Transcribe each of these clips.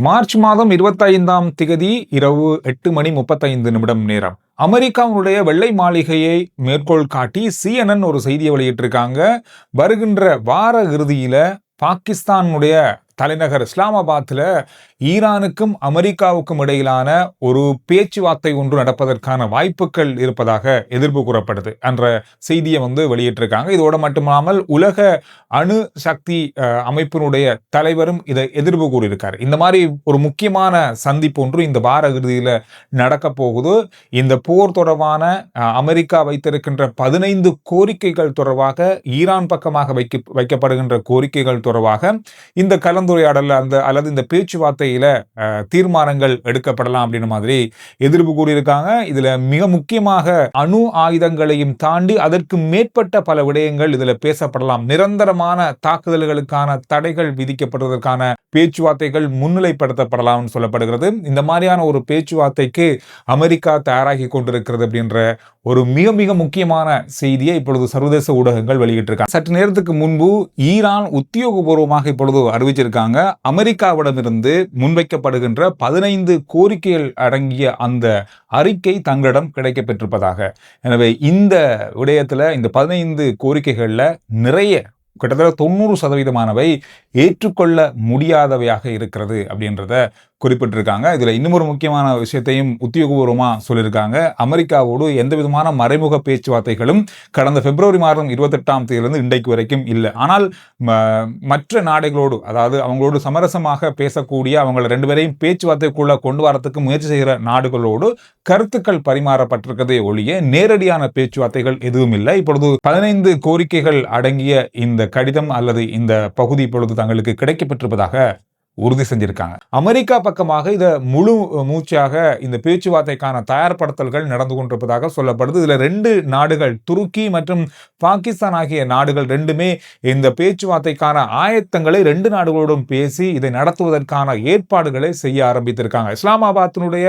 March மாதம் 25ஆம் திகதி இரவு 8:35 நேரம் அமெரிக்காவுடைய வெள்ளை மாளிகையை மேற்கோள் காட்டி CNN ஒரு செய்தியை வெளியிட்டிருக்காங்க. வருகின்ற வார இறுதியில பாகிஸ்தானுடைய தலைநகர் இஸ்லாமாபாத்தில் ஈரானுக்கும் அமெரிக்காவுக்கும் இடையிலான ஒரு பேச்சுவார்த்தை ஒன்று நடப்பதற்கான வாய்ப்புகள் இருப்பதாக எதிர்ப்பு கூறப்படுது என்ற செய்தியை வெளியிட்டிருக்காங்க. இதோடு மட்டுமில்லாமல் உலக அணு சக்தி அமைப்பினுடைய தலைவரும் இதை எதிர்ப்பு கூறியிருக்காரு. இந்த மாதிரி ஒரு முக்கியமான சந்திப்பு ஒன்று இந்த வார இறுதியில் நடக்க போகுது. இந்த போர் தொடர்பான அமெரிக்கா வைத்திருக்கின்ற 15 கோரிக்கைகள் தொடர்பாக ஈரான் பக்கமாக வைக்கப்படுகின்ற கோரிக்கைகள் தொடர்பாக இந்த கலந்துரையாடல் அல்லது இந்த பேச்சுவார்த்தையில தீர்மானங்கள் எடுக்கப்படலாம் அப்படின்னு மாதிரி எதிர்ப்பு கூறியிருக்காங்க. இதுல மிக முக்கியமாக அணு ஆயுதங்களையும் தாண்டி அதற்கு மேற்பட்ட பல விடயங்கள் இதுல பேசப்படலாம். நிரந்தரமான தாக்குதல்களுக்கான தடைகள் விதிக்கப்படுவதற்கான பேச்சுவார்த்தைகள் முன்னிலைப்படுத்தப்படலாம் சொல்லப்படுகிறது. இந்த மாதிரியான ஒரு பேச்சுவார்த்தைக்கு அமெரிக்கா தயாராகி கொண்டிருக்கிறது அப்படின்ற ஒரு மிக மிக முக்கியமான செய்தியை இப்பொழுது சர்வதேச ஊடகங்கள் வெளியிட்டிருக்காங்க. சற்று நேரத்துக்கு முன்பு ஈரான் உத்தியோகபூர்வமாக இப்பொழுது அறிவிச்சிருக்காங்க, அமெரிக்காவிடமிருந்து முன்வைக்கப்படுகின்ற 15 கோரிக்கைகள் அடங்கிய அந்த அறிக்கை தங்களிடம் கிடைக்கப்பெற்றிருப்பதாக. எனவே இந்த விடயத்துல இந்த 15 கோரிக்கைகள்ல நிறைய கிட்டத்தட்ட 90% ஏற்றுக்கொள்ள முடியாதவையாக இருக்கிறது அப்படின்றத குறிப்பிட்டிருக்காங்க. இதுல இன்னும் ஒரு முக்கியமான விஷயத்தையும் உத்தியோகபூர்வமா சொல்லியிருக்காங்க. அமெரிக்காவோடு எந்த விதமான மறைமுக பேச்சுவார்த்தைகளும் கடந்த பிப்ரவரி மாதம் 28ஆம் தேதியிலிருந்து இன்றைக்கு வரைக்கும் இல்லை. ஆனால் மற்ற நாடுகளோடு, அதாவது அவங்களோடு சமரசமாக பேசக்கூடிய அவங்கள 2 பேரையும் பேச்சுவார்த்தைக்குள்ள கொண்டு வரத்துக்கு முயற்சி செய்கிற நாடுகளோடு கருத்துக்கள் பரிமாறப்பட்டிருக்கதே ஒழிய நேரடியான பேச்சுவார்த்தைகள் எதுவும் இல்லை. இப்பொழுது 15 கோரிக்கைகள் அடங்கிய இந்த கடிதம் அல்லது இந்த பகுதி இப்பொழுது தங்களுக்கு கிடைக்கப்பெற்றிருப்பதாக உறுதி செஞ்சிருக்காங்க. அமெரிக்கா பக்கமாக இத முழு மூச்சாக இந்த பேச்சுவார்த்தைக்கான தயார்படுத்தல்கள் நடந்து கொண்டிருப்பதாக சொல்லப்படுது. இதுல 2 நாடுகள், துருக்கி மற்றும் பாகிஸ்தான் ஆகிய நாடுகள் ரெண்டுமே இந்த பேச்சுவார்த்தைக்கான ஆயத்தங்களை 2 நாடுகளோடும் பேசி இதை நடத்துவதற்கான ஏற்பாடுகளை செய்ய ஆரம்பித்திருக்காங்க. இஸ்லாமாபாத்தினுடைய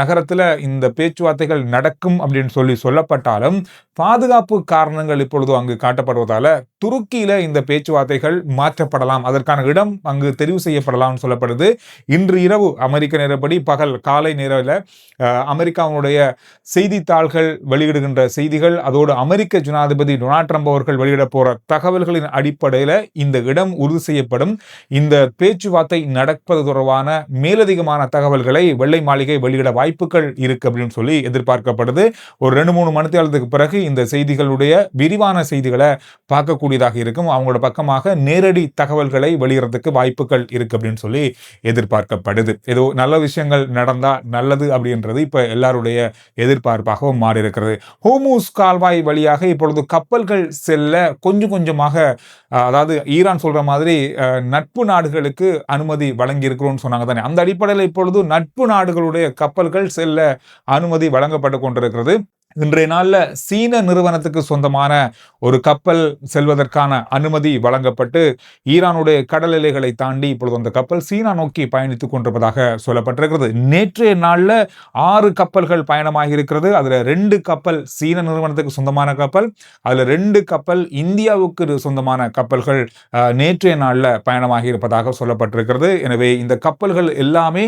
நகரத்துல இந்த பேச்சுவார்த்தைகள் நடக்கும் அப்படின்னு சொல்லப்பட்டாலும் பாதுகாப்பு காரணங்கள் இப்பொழுது அங்கு காட்டப்படுவதால துருக்கியில இந்த பேச்சுவார்த்தைகள் மாற்றப்படலாம், அதற்கான இடம் அங்கு தெரிவு செய்யப்படலாம் சொல்லப்படுது. இன்று இரவு அமெரிக்க நேரப்படி காலை நேரில் அமெரிக்காவுடைய செய்தித்தாள்கள் வெளியிடுகின்ற செய்திகள், அதோடு அமெரிக்க ஜனாதிபதி டொனால்ட் ட்ரம்ப் அவர்கள் வெளியிட போற தகவல்களின் அடிப்படையில் இந்த இடம் உறுதி செய்யப்படும். இந்த பேச்சுவார்த்தை நடப்பது தொடர்பான மேலதிகமான தகவல்களை வெள்ளை மாளிகை வெளியிட வாய்ப்புகள் இருக்கு அப்படின்னு சொல்லி எதிர்பார்க்கப்படுது. ஒரு 2-3 மணித்தியாலத்துக்கு பிறகு இந்த செய்திகளுடைய விரிவான செய்திகளை பார்க்கக்கூடியதாக இருக்கும். அவங்களோட பக்கமாக நேரடி தகவல்களை வெளியிடறதுக்கு வாய்ப்புகள் இருக்கு அப்படின்னு சொல்லி எதிர்பார்க்கப்படுது. ஏதோ நல்ல விஷயங்கள் நடந்தா நல்லது அப்படின்றது இப்ப எல்லாருடைய எதிர்பார்ப்பாகவும் மாறி இருக்கிறது. ஹோர்முஸ் கால்வாய் வழியாக இப்பொழுது கப்பல்கள் செல்ல கொஞ்சம் கொஞ்சமாக, அதாவது ஈரான் சொல்ற மாதிரி நட்பு நாடுகளுக்கு அனுமதி வழங்கி இருக்கிறோம்னு சொன்னாங்க தானே, அந்த அடிப்படையில் இப்பொழுது நட்பு நாடுகளுடைய கப்பல்கள் செல்ல அனுமதி வழங்கப்பட்டு கொண்டிருக்கிறது. இன்றைய நாள்ல சீன நிறுவனத்துக்கு சொந்தமான ஒரு கப்பல் செல்வதற்கான அனுமதி வழங்கப்பட்டு ஈரானுடைய கடல் எல்லைகளை தாண்டி இப்பொழுது அந்த கப்பல் சீனா நோக்கி பயணித்துக் கொண்டிருப்பதாக சொல்லப்பட்டிருக்கிறது. நேற்றைய நாள்ல 6 கப்பல்கள் பயணமாகி இருக்கிறது. அதுல 2 கப்பல் சீன நிறுவனத்துக்கு சொந்தமான கப்பல், அதுல 2 கப்பல் இந்தியாவுக்கு சொந்தமான கப்பல்கள் நேற்றைய நாள்ல பயணமாகி இருப்பதாக சொல்லப்பட்டிருக்கிறது. எனவே இந்த கப்பல்கள் எல்லாமே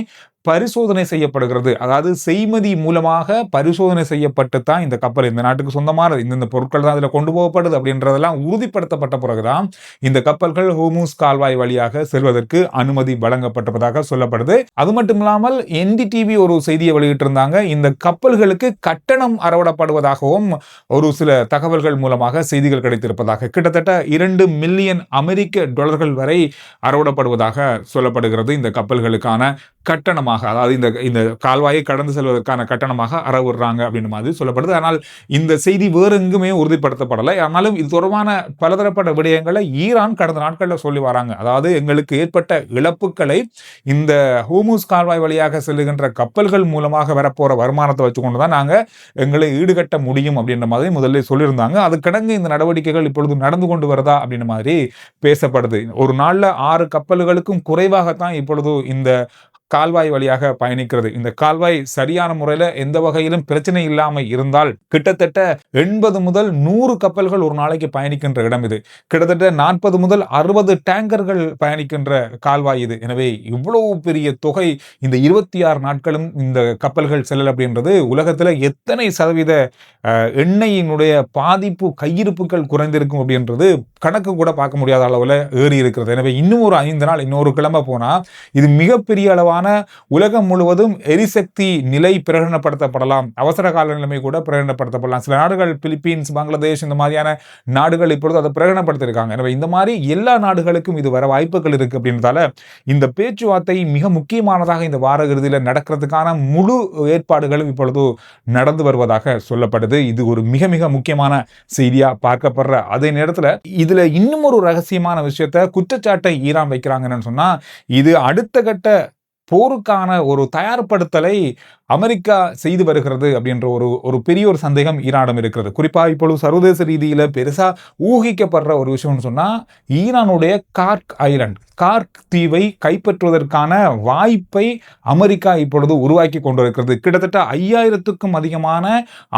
பரிசோதனை செய்யப்படுகிறது. அதாவது செய்மதி மூலமாக பரிசோதனை செய்யப்பட்டு தான் இந்த கப்பல் இந்த நாட்டுக்கு சொந்தமானது, இந்த பொருட்கள் தான் அதில் கொண்டு போகப்படுது அப்படின்றதெல்லாம் உறுதிப்படுத்தப்பட்ட பிறகுதான் இந்த கப்பல்கள் ஹோர்முஸ் கால்வாய் வழியாக செல்வதற்கு அனுமதி வழங்கப்பட்டிருப்பதாக சொல்லப்படுது. அது மட்டும் இல்லாமல் NDTV ஒரு செய்தியை வெளியிட்டிருந்தாங்க. இந்த கப்பல்களுக்கு கட்டணம் அறவிடப்படுவதாகவும் ஒரு சில தகவல்கள் மூலமாக செய்திகள் கிடைத்திருப்பதாக, கிட்டத்தட்ட $2 மில்லியன் வரை அறவிடப்படுவதாக சொல்லப்படுகிறது. இந்த கப்பல்களுக்கான கட்டணமாக, அதாவது இந்த கால்வாயை கடந்து செல்வதற்கான கட்டணமாக அறவிடுறாங்க அப்படின்னு மாதிரி சொல்லப்படுது. ஆனால் இந்த செய்தி வேறு எங்குமே உறுதிப்படுத்தப்படலை. ஆனாலும் இது தொடர்பான பலதரப்பட்ட விடயங்களை ஈரான் கடந்த நாட்களில் சொல்லி வராங்க. அதாவது எங்களுக்கு ஏற்பட்ட இழப்புகளை இந்த ஹோர்முஸ் கால்வாய் வழியாக செல்லுகின்ற கப்பல்கள் மூலமாக வரப்போற வருமானத்தை வச்சுக்கொண்டு தான் நாங்க எங்களை ஈடுகட்ட முடியும் அப்படின்ற மாதிரி முதல்ல சொல்லியிருந்தாங்க. அது கடந்து இந்த நடவடிக்கைகள் இப்பொழுது நடந்து கொண்டு வருதா அப்படின்ற மாதிரி பேசப்படுது. ஒரு நாள்ல 6 கப்பல்களுக்கும் குறைவாகத்தான் இப்பொழுது இந்த கால்வாய் வழியாக பயணிக்கிறது. இந்த கால்வாய் சரியான முறையில் எந்த வகையிலும் பிரச்சனை இல்லாமல் இருந்தால் கிட்டத்தட்ட 80 முதல் 100 கப்பல்கள் ஒரு நாளைக்கு பயணிக்கின்ற இடம் இது. கிட்டத்தட்ட 40 முதல் 60 டேங்கர்கள் பயணிக்கின்ற கால்வாய் இது. எனவே இவ்வளவு பெரிய தொகை இந்த 26 நாட்களும் இந்த கப்பல்கள் செல்லல் அப்படின்றது உலகத்தில் எத்தனை சதவீத எண்ணெயினுடைய பாதிப்பு கையிருப்புகள் குறைந்திருக்கும் அப்படின்றது கணக்கு கூட பார்க்க முடியாத அளவில் ஏறி இருக்கிறது. எனவே இன்னும் ஒரு 5 நாள் இன்னொரு கிழமை போனா இது மிகப்பெரிய அளவான உலகம் முழுவதும் எரிசக்தி நிலை பிரகடனப்படுத்தப்படலாம். அவசர கால நிலைமை கூட பிரகடனப்படுத்தப்படலாம். சில நாடுகள் பிலிப்பீன்ஸ், பங்களாதேஷ் இந்த மாதிரியான நாடுகள் இப்பொழுது அதை பிரகடனப்படுத்தியிருக்காங்க. எனவே இந்த மாதிரி எல்லா நாடுகளுக்கும் இது வர வாய்ப்புகள் இருக்கு அப்படின்றதால இந்த பேச்சுவார்த்தை மிக முக்கியமானதாக இந்த வார இறுதியில் நடக்கிறதுக்கான முழு ஏற்பாடுகளும் இப்பொழுது நடந்து வருவதாக சொல்லப்படுது. இது ஒரு மிக மிக முக்கியமான செய்தியா பார்க்கப்படுற அதே நேரத்தில் இதுல இன்னும் ஒரு ரகசியமான விஷயத்தை குற்றச்சாட்டை ஈரான் வைக்கிறாங்கன்னு சொன்னா இது அடுத்த கட்ட போருக்கான ஒரு தயார்படுத்தலை அமெரிக்கா செய்து வருகிறது அப்படின்ற ஒரு பெரிய ஒரு சந்தேகம் ஈரானிடம் இருக்கிறது. குறிப்பாக இப்பொழுது சர்வதேச ரீதியில் பெருசா ஊகிக்கப்படுற ஒரு விஷயம்னு சொன்னா ஈரானுடைய கார்க் தீவை கைப்பற்றுவதற்கான வாய்ப்பை அமெரிக்கா இப்பொழுது உருவாக்கி கொண்டிருக்கிறது. கிட்டத்தட்ட 5000க்கும் அதிகமான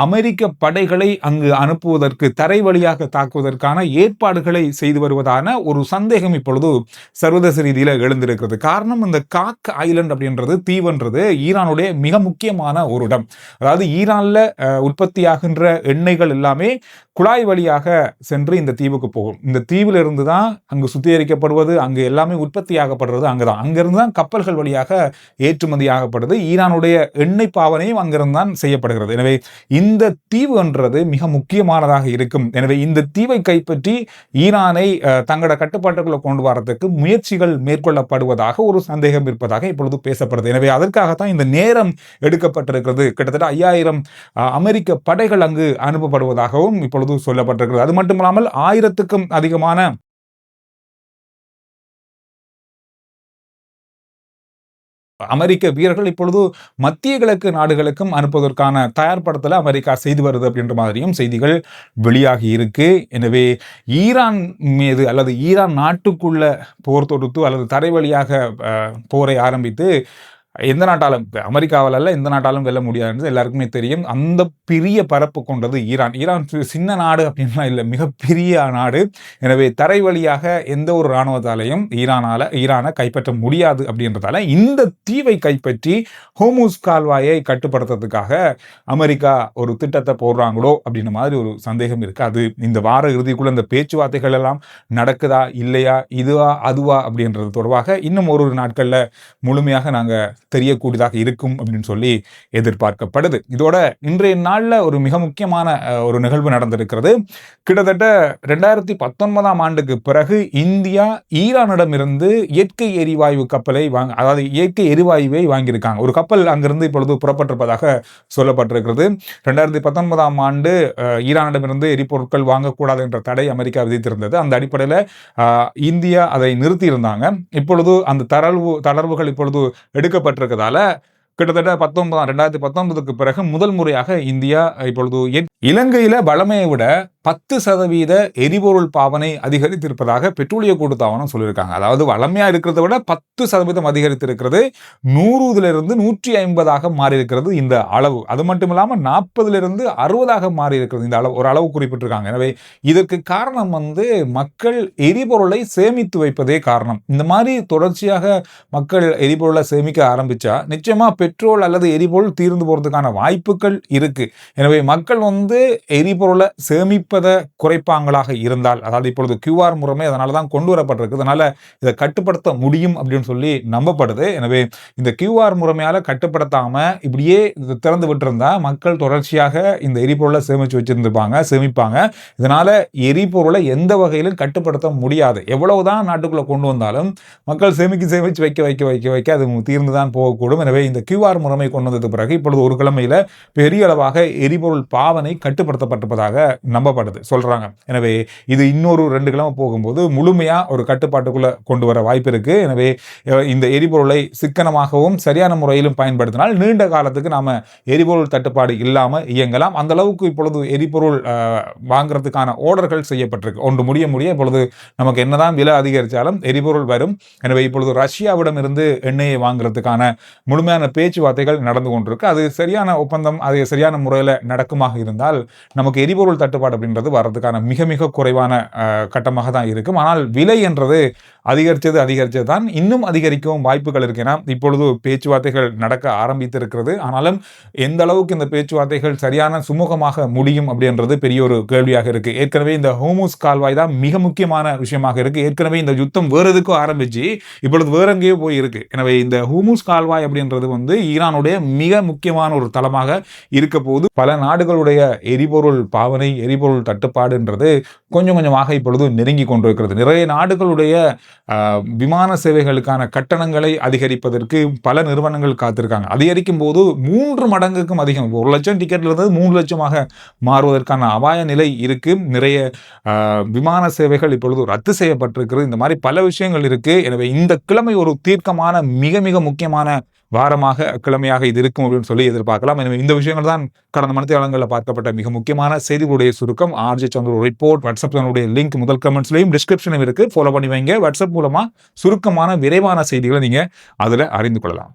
அமெரிக்க படைகளை அங்கு அனுப்புவதற்கு, தரை வழியாக தாக்குவதற்கான ஏற்பாடுகளை செய்து வருவதான ஒரு சந்தேகம் இப்பொழுது சர்வதேச ரீதியில் எழுந்திருக்கிறது. காரணம், இந்த கார்க் ஐலண்ட் அப்படின்றது தீவுன்றது ஈரானுடைய மிக முக்கியமான ஒரு இடம். அதாவது ஈரான்ல உற்பத்தியாகின்ற எண்ணெய்கள் எல்லாமே குழாய் வழியாக சென்று இந்த தீவுக்கு போகும். இந்த தீவில் இருந்து தான் அங்கு சுத்திகரிக்கப்படுவது, அங்கு எல்லாமே உற்பத்தியாகப்படுறது அங்குதான். அங்கிருந்து தான் கப்பல்கள் வழியாக ஏற்றுமதி ஆகப்படுது. ஈரானுடைய எண்ணெய் பாவனையும் அங்கிருந்து தான் செய்யப்படுகிறது. எனவே இந்த தீவு என்றது மிக முக்கியமானதாக இருக்கும். எனவே இந்த தீவை கைப்பற்றி ஈரானை தங்களோட கட்டுப்பாட்டுக்குள்ள கொண்டு வரதுக்கு முயற்சிகள் மேற்கொள்ளப்படுவதாக ஒரு சந்தேகம் இருப்பதாக இப்பொழுது பேசப்படுது. எனவே அதற்காகத்தான் இந்த நேரம் எடுக்கப்பட்டிருக்கிறது. கிட்டத்தட்ட 5000 அமெரிக்க படைகள் அங்கு அனுப்பப்படுவதாகவும் இப்பொழுது சொல்லப்பட்டிருக்கிறது. அது மட்டுமில்லாமல் 1000க்கும் அதிகமான அமெரிக்க வீரர்கள் இப்பொழுது மத்திய கிழக்கு நாடுகளுக்கும் அனுப்புவதற்கான தயார்படுத்தலை அமெரிக்கா செய்து வருது அப்படின்ற மாதிரியும் செய்திகள் வெளியாகி இருக்கு. எனவே ஈரான் மீது அல்லது ஈரான் நாட்டுக்குள்ள போர் தொடுத்து அல்லது தரை வழியாக போரை ஆரம்பித்து எந்த நாட்டாலும், அமெரிக்காவால் அல்ல எந்த நாட்டாலும் வெல்ல முடியாதுன்றது எல்லாருக்குமே தெரியும். அந்த பெரிய பரப்பு கொண்டது ஈரான். ஈரான் சின்ன நாடு அப்படின்லாம் இல்லை, மிகப்பெரிய நாடு. எனவே தரை வழியாக எந்த ஒரு இராணுவத்தாலையும் ஈரானை கைப்பற்ற முடியாது அப்படின்றதால இந்த தீவை கைப்பற்றி ஹோர்முஸ் கால்வாயை கட்டுப்படுத்துறதுக்காக அமெரிக்கா ஒரு திட்டத்தை போடுறாங்களோ அப்படின்ற மாதிரி ஒரு சந்தேகம் இருக்கு. அது இந்த வார இறுதிக்குள்ள இந்த பேச்சுவார்த்தைகள் எல்லாம் நடக்குதா இல்லையா, இதுவா அதுவா அப்படின்றது தொடர்பாக இன்னும் ஒரு நாட்கள்ல முழுமையாக நாங்கள் தெரியக்கூடியதாக இருக்கும் அப்படின்னு சொல்லி எதிர்பார்க்கப்படுது. இதோட இன்றைய நாளில் ஒரு மிக முக்கியமான ஒரு நிகழ்வு நடந்திருக்கிறது. கிட்டத்தட்ட 2019ஆம் ஆண்டுக்கு பிறகு இந்தியா ஈரானிடமிருந்து இயற்கை எரிவாயு கப்பலை அதாவது இயற்கை எரிவாயுவை வாங்கியிருக்காங்க. ஒரு கப்பல் அங்கிருந்து இப்பொழுது புறப்பட்டிருப்பதாக சொல்லப்பட்டிருக்கிறது. 2019ஆம் ஆண்டு ஈரானிடமிருந்து எரிபொருட்கள் வாங்கக்கூடாது என்ற தடை அமெரிக்கா விதித்திருந்தது. அந்த அடிப்படையில் இந்தியா அதை நிறுத்தியிருந்தாங்க. இப்பொழுது அந்த தளர்வுகள் இப்பொழுது எடுக்கப்பட்டிருக்கிறதால கிட்டத்தட்ட 2019க்கு பிறகு முதல் முறையாக இந்தியா இப்பொழுது இலங்கையில வளமையை விட 10% எரிபொருள் பாவனை அதிகரித்திருப்பதாக பெட்ரோலிய கூட்டுத்தாபனம் சொல்லியிருக்காங்க. அதாவது வளமையா இருக்கிறத விட 10% அதிகரித்திருக்கிறது. 100 150 மாறி இருக்கிறது இந்த அளவு. அது மட்டும் இல்லாமல் 40 60 மாறி இருக்கிறது இந்த அளவு, ஒரு அளவு குறிப்பிட்டிருக்காங்க. எனவே இதற்கு காரணம் மக்கள் எரிபொருளை சேமித்து வைப்பதே காரணம். இந்த மாதிரி தொடர்ச்சியாக மக்கள் எரிபொருளை சேமிக்க ஆரம்பிச்சா நிச்சயமா பெட்ரோல் அல்லது எரிபொருள் தீர்ந்து போறதுக்கான வாய்ப்புகள் இருக்கு. எனவே மக்கள் எரிபொருளை சேமிப்பதை குறைப்பாங்களாக இருந்தால், அதாவது இப்பொழுது QR முறைமை அதனால தான் கொண்டு வரப்பட்டிருக்கு, அதனால இதை கட்டுப்படுத்த முடியும் அப்படின்னு சொல்லி நம்பப்படுது. எனவே இந்த QR முறைமையால கட்டுப்படுத்தாம இப்படியே திறந்து விட்டுருந்தா மக்கள் தொடர்ச்சியாக இந்த எரிபொருளை சேமிப்பாங்க. இதனால எரிபொருளை எந்த வகையிலும் கட்டுப்படுத்த முடியாது. எவ்வளவுதான் நாட்டுக்குள்ள கொண்டு வந்தாலும் மக்கள் சேமிச்சு வைக்க அது தீர்ந்துதான் போகக்கூடும். எனவே இந்த QR முறைமை கொண்டு வந்தது பிறகு இப்பொழுது ஒரு கிழமையில பெரிய அளவாக எரிபொருள் பாவனை கட்டுப்படுத்தப்பட்டிருப்பதாக நம்பப்படுது சொல்றாங்க. எனவே இது இன்னொரு 2 கிழமை போகும்போது முழுமையா ஒரு கட்டுப்பாட்டுக்குள்ள கொண்டு வர வாய்ப்பு இருக்கு. எனவே இந்த எரிபொருளை சிக்கனமாகவும் சரியான முறையிலும் பயன்படுத்தினால் நீண்ட காலத்துக்கு நாம எரிபொருள் தட்டுப்பாடு இல்லாம இயங்கலாம். அந்த அளவுக்கு இப்பொழுது எரிபொருள் வாங்குறதுக்கான ஆர்டர்கள் செய்யப்பட்டிருக்கு. ஒன்று முடிய இப்பொழுது நமக்கு என்னதான் விலை அதிகரித்தாலும் எரிபொருள் வரும். எனவே இப்பொழுது ரஷ்யாவிடம் இருந்து எண்ணெயை வாங்குறதுக்கான முழுமையான பேச்சுவார்த்தைகள் நடந்து கொண்டிருக்கு. அது சரியான ஒப்பந்தம், அது சரியான முறையில் நடக்குமாக இருந்தால் நமக்கு எரிபொருள் தட்டுப்பாடு அப்படின்றது வர்றதுக்கான மிக மிக குறைவான கட்டமாக தான் இருக்கும். ஆனால் விலை என்றது அதிகரிச்சது தான் இன்னும் அதிகரிக்கவும் வாய்ப்புகள் இருக்கு. ஏன்னா இப்பொழுது பேச்சுவார்த்தைகள் நடக்க ஆரம்பித்திருக்கிறது. ஆனாலும் எந்த அளவுக்கு இந்த பேச்சுவார்த்தைகள் சரியான சுமூகமாக முடியும் அப்படின்றது பெரிய ஒரு கேள்வியாக இருக்கு. ஏற்கனவே இந்த ஹோர்முஸ் கால்வாய் தான் மிக முக்கியமான விஷயமாக இருக்கு. ஏற்கனவே இந்த யுத்தம் வேற எதுக்கும் ஆரம்பிச்சு இப்பொழுது வேற எங்கேயோ போய் இருக்கு. எனவே இந்த ஹோர்முஸ் கால்வாய் அப்படின்றது ஈரானுடைய மிக முக்கியமான ஒரு தளமாக இருக்க போது பல நாடுகளுடைய எரிபொருள் பாவனை, எரிபொருள் தட்டுப்பாடுன்றது கொஞ்சம் கொஞ்சமாக இப்பொழுது நெருங்கி கொண்டிருக்கிறது. நிறைய நாடுகளுடைய விமான சேவைகளுக்கான கட்டணங்களை அதிகரிப்பதற்கு பல நிறுவனங்கள் காத்திருக்காங்க. அதிகரிக்கும் போது 3 மடங்குக்கும் அதிகம், 1 லட்சம் டிக்கெட்ல இருந்து 3 லட்சமாக மாறுவதற்கான அபாய நிலை இருக்கு. நிறைய விமான சேவைகள் இப்பொழுது ரத்து செய்யப்பட்டிருக்கிறது. இந்த மாதிரி பல விஷயங்கள் இருக்கு. எனவே இந்த கிழமை ஒரு தீர்க்கமான மிக மிக முக்கியமான கிழமையாக இது இருக்கும் அப்படின்னு சொல்லி எதிர்பார்க்கலாம். எனவே இந்த விஷயங்கள் தான் கடந்த மணித்தியாலங்களில் பார்க்கப்பட்ட மிக முக்கியமான செய்திகளுடைய சுருக்கம். ஆர்ஜே சந்திர ரிப்போர்ட் வாட்ஸ்அப் சேனலுடைய லிங்க் முதல் கமெண்ட்ஸ்லையும் டிஸ்கிரிப்ஷனும் இருக்கு. ஃபாலோ பண்ணி வைங்க. வாட்ஸ்அப் மூலமா சுருக்கமான விரைவான செய்திகளை நீங்க அதுல அறிந்து கொள்ளலாம்.